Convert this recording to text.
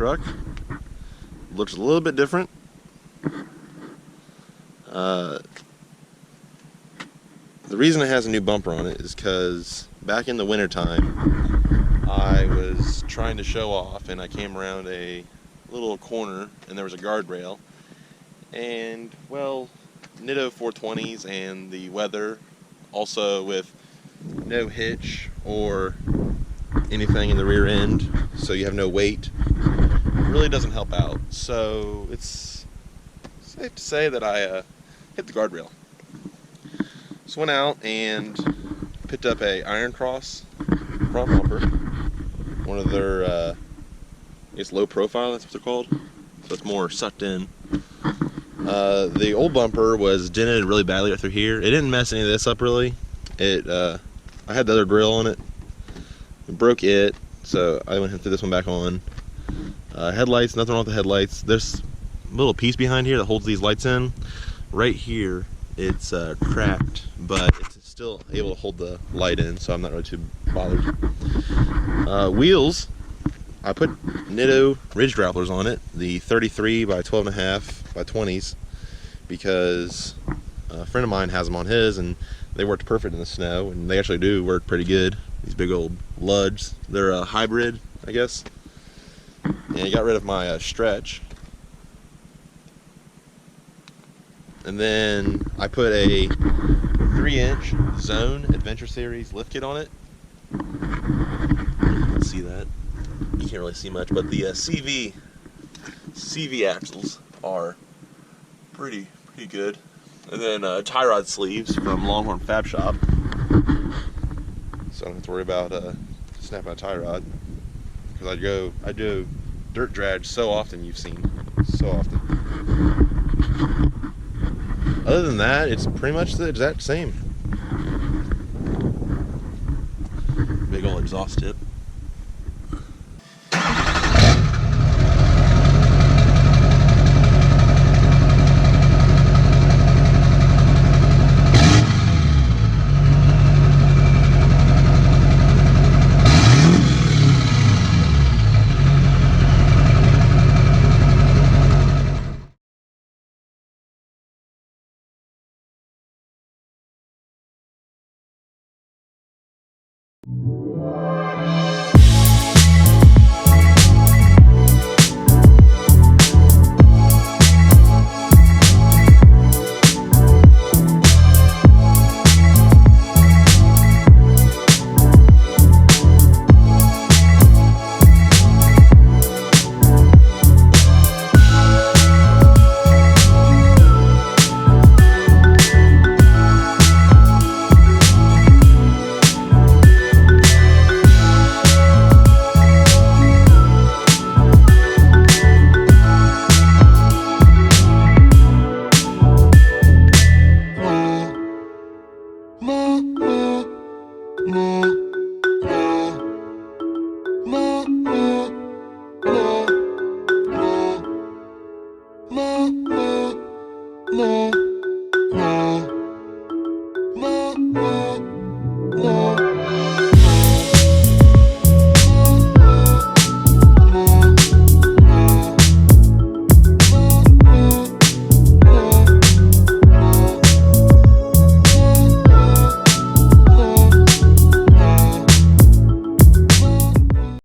truck. Looks a little bit different. The reason it has a new bumper on it is because back in the winter time I was trying to show off and I came around a little corner and there was a guardrail, and well, Nitto 420s and the weather, also with no hitch or anything in the rear end, so you have no weight, really doesn't help out. So it's safe to say that I hit the guardrail. So went out and picked up a Iron Cross front bumper, one of their I guess low profile, that's what they're called, so it's more sucked in. The old bumper was dented really badly right through here. It didn't mess any of this up really. I had the other grill on it. It broke it, so I went and threw this one back on. Headlights, nothing wrong with the headlights. There's a little piece behind here that holds these lights in. Right here, it's cracked, but it's still able to hold the light in, so I'm not really too bothered. Wheels, I put Nitto ridge grapplers on it, the 33 by 12.5 by 20s, because a friend of mine has them on his, and they worked perfect in the snow, and they actually do work pretty good. These big old luds. They're a hybrid, I guess. And I got rid of my stretch. And then I put a 3-inch Zone Adventure Series lift kit on it. You can see that. You can't really see much, but the CV axles are pretty good. And then tie rod sleeves from Longhorn Fab Shop, so I don't have to worry about snapping a tie rod, because I do dirt drag so often, you've seen, so often. Other than that, it's pretty much the exact same. Big old exhaust tip.